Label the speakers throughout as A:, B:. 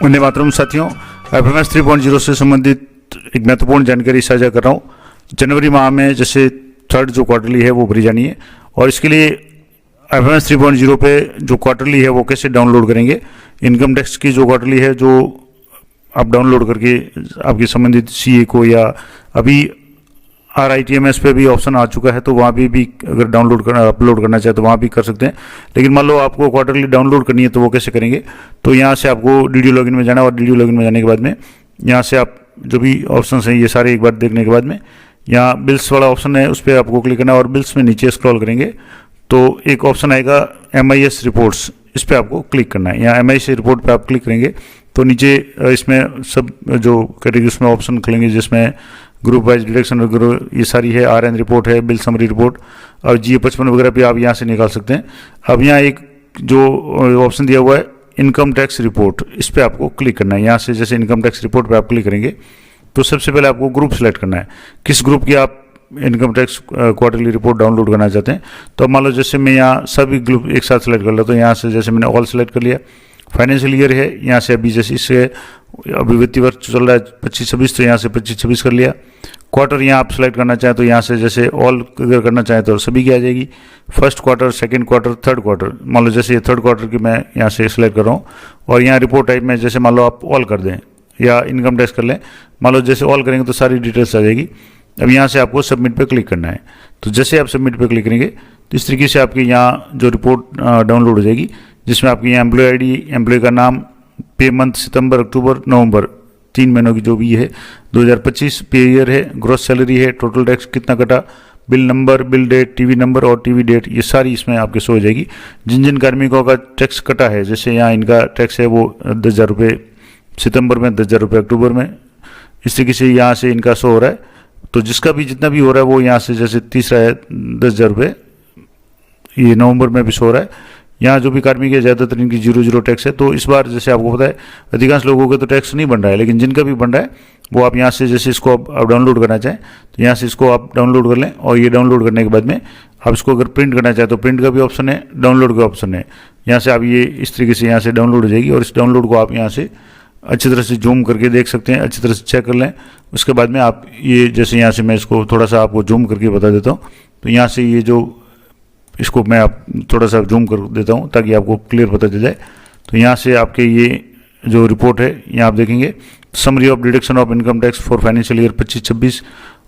A: वंदे मातरम साथियों, FMS 3.0 से संबंधित एक महत्वपूर्ण जानकारी साझा कर रहा हूँ। जनवरी माह में जैसे थर्ड जो क्वार्टरली है वो भरी जानी है और इसके लिए FMS 3.0 पे जो क्वार्टरली है वो कैसे डाउनलोड करेंगे। इनकम टैक्स की जो क्वार्टरली है जो आप डाउनलोड करके आपकी संबंधित CA को या अभी RITMS पे भी ऑप्शन आ चुका है तो वहाँ भी अगर डाउनलोड करना अपलोड करना चाहे तो वहाँ भी कर सकते हैं। लेकिन मान लो आपको क्वार्टरली डाउनलोड करनी है तो वो कैसे करेंगे। तो यहाँ से आपको DDO लॉगिन में जाना और DDO लॉगिन में जाने के बाद में यहाँ से आप जो भी ऑप्शन हैं ये सारे एक बार देखने के बाद में यहाँ बिल्स वाला ऑप्शन है उस पर आपको क्लिक करना है और बिल्स में नीचे स्क्रॉल करेंगे तो एक ऑप्शन आएगा MIS रिपोर्ट्स, इस पर आपको क्लिक करना है। यहाँ MIS रिपोर्ट पर आप क्लिक करेंगे तो नीचे इसमें सब जो कैटेगरी उसमें ऑप्शन खुलेंगे जिसमें ग्रुप वाइज डिडक्शन वगैरह ये सारी है, RN रिपोर्ट है, बिल समरी रिपोर्ट और GA 55 वगैरह भी आप यहाँ से निकाल सकते हैं। अब यहाँ एक जो ऑप्शन दिया हुआ है इनकम टैक्स रिपोर्ट, इस पर आपको क्लिक करना है। यहाँ से जैसे इनकम टैक्स रिपोर्ट पे आप क्लिक करेंगे तो सबसे पहले आपको ग्रुप सेलेक्ट करना है, किस ग्रुप की आप income tax quarterly report download करना चाहते हैं। तो मान लो जैसे मैं यहाँ सभी ग्रुप एक साथ सेलेक्ट कर लेता हूँ। यहाँ से जैसे मैंने ऑल सेलेक्ट कर लिया, फाइनेंशियल ईयर है यहाँ से अभी जैसे इससे अभी वित्तीय वर्ष चल रहा है 25-26 तो यहाँ से 25-26 कर लिया। क्वार्टर यहाँ आप सेलेक्ट करना चाहें तो यहाँ से जैसे ऑल अगर करना चाहें तो सभी की आ जाएगी, first quarter, second quarter, third quarter. मान लो जैसे ये थर्ड क्वार्टर की मैं यहाँ से सेलेक्ट कर रहा हूँ और यहाँ रिपोर्ट टाइप में जैसे मान लो आप ऑल कर दें या इनकम टैक्स कर लें, मान लो जैसे ऑल करेंगे तो सारी डिटेल्स आ जाएगी। अब यहाँ से आपको सबमिट पे क्लिक करना है। तो जैसे आप सबमिट पे क्लिक करेंगे तो इस तरीके से आपकी यहाँ जो रिपोर्ट डाउनलोड हो जाएगी जिसमें आपकी यहाँ एम्प्लॉय ID, एम्प्लॉय का नाम, पे मंथ सितंबर, अक्टूबर, नवंबर 3 महीनों की जो भी है, 2025 पे ईयर है, ग्रॉस सैलरी है, टोटल टैक्स कितना कटा, bill number, bill date, TV number और TV डेट, ये सारी इसमें आपके शो हो जाएगी। जिन जिन कार्मिकों का टैक्स कटा है जैसे यहाँ इनका टैक्स है वो 10,000 रुपये सितंबर में, 10,000 रुपये अक्टूबर में, इस तरीके से यहाँ से इनका शो हो रहा है। तो जिसका भी जितना भी हो रहा है वो यहाँ से जैसे तीसरा है 10,000 रुपये, ये नवंबर में भी शो हो रहा है। यहाँ जो भी कार्मिक है ज़्यादातर इनकी 0 टैक्स है। तो इस बार जैसे आपको पता है अधिकांश लोगों के तो टैक्स नहीं बन रहा है, लेकिन जिनका भी बन रहा है वो आप यहाँ से जैसे इसको आप डाउनलोड करना चाहें तो यहाँ से इसको आप डाउनलोड कर लें और ये डाउनलोड करने के बाद में आप इसको अगर प्रिंट करना चाहें तो प्रिंट का भी ऑप्शन है, डाउनलोड का ऑप्शन है। यहाँ से आप ये इस तरीके से यहाँ से डाउनलोड हो जाएगी और इस डाउनलोड को आप यहाँ से अच्छी तरह से जूम करके देख सकते हैं, अच्छी तरह से चेक कर लें। उसके बाद में आप ये जैसे यहाँ से मैं इसको थोड़ा सा आपको जूम करके बता देता हूँ। तो यहाँ से ये जो इसको मैं आप थोड़ा सा जूम कर देता हूँ ताकि आपको क्लियर पता चल जाए। तो यहाँ से आपके ये जो रिपोर्ट है यहाँ आप देखेंगे summary of deduction of income tax for financial year 25-26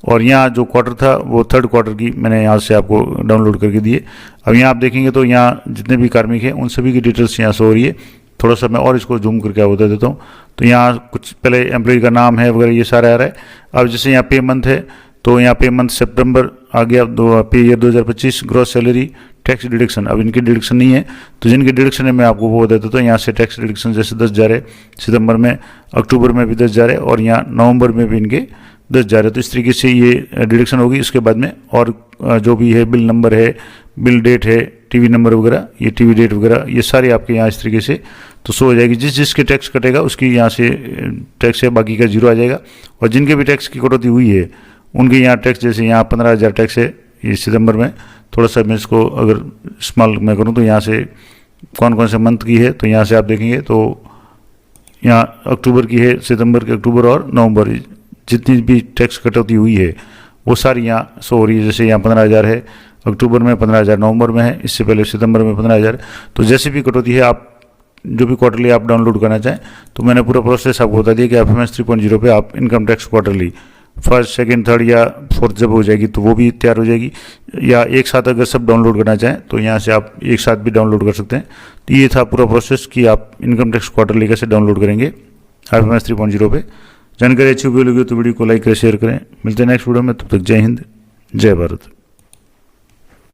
A: और यहाँ जो क्वार्टर था वो थर्ड क्वार्टर की मैंने यहाँ से आपको डाउनलोड करके दिए। अब यहाँ आप देखेंगे तो यहाँ जितने भी कार्मिक हैं उन सभी की डिटेल्स यहाँ से हो रही है। थोड़ा सा मैं और इसको जूम करके आप बता देता हूँ। तो यहाँ कुछ पहले एम्प्लॉय का नाम है वगैरह ये सारा आ रहा है। अब जैसे यहाँ पे मंथ है तो यहाँ पे मंथ सितंबर आ गया, पे year 2025, gross salary, tax deduction. अब इनकी डिडक्शन नहीं है तो जिनकी डिडक्शन है मैं आपको वो बता देता हूँ। यहाँ से टैक्स डिडक्शन जैसे 10,000 है सितंबर में, अक्टूबर में भी 10,000 है और यहाँ नवंबर में भी इनके 10,000 है। तो इस तरीके से ये डिडक्शन होगी। इसके बाद में और जो भी है बिल नंबर है, बिल डेट है, TV नंबर वगैरह, ये TV डेट वगैरह ये सारे आपके यहाँ इस तरीके से तो शो हो जाएगी। जिसके टैक्स कटेगा उसकी यहाँ से टैक्स है, बाकी का 0 आ जाएगा। और जिनके भी टैक्स की कटौती हुई है उनके यहाँ टैक्स जैसे यहाँ 15,000 टैक्स है ये सितंबर में। थोड़ा सा मैं इसको अगर स्मॉल मैं करूँ तो यहाँ से कौन कौन से मंथ की है तो यहाँ से आप देखेंगे तो यहाँ अक्टूबर की है, सितंबर के अक्टूबर और नवंबर जितनी भी टैक्स कटौती हुई है वो सारी यहाँ शो हो रही है। जैसे यहाँ 15,000 है अक्टूबर में, 15,000 नवंबर में है, इससे पहले सितंबर में 15,000। तो जैसे भी कटौती है आप जो भी क्वार्टरली आप डाउनलोड करना चाहें तो मैंने पूरा प्रोसेस आपको बता दिया कि FMS 3.0 पे आप income tax quarterly first, second, third या फोर्थ जब हो जाएगी तो वो भी तैयार हो जाएगी। या एक साथ अगर सब डाउनलोड करना चाहें तो यहाँ से आप एक साथ भी डाउनलोड कर सकते हैं। तो ये था पूरा प्रोसेस कि आप इनकम टैक्स क्वार्टरली कैसे डाउनलोड करेंगे FMS 3.0 पे। जानकारी अच्छी उपयोगी लगी तो वीडियो को लाइक करें, शेयर करें। मिलते हैं नेक्स्ट वीडियो में, तब तक जय हिंद, जय भारत।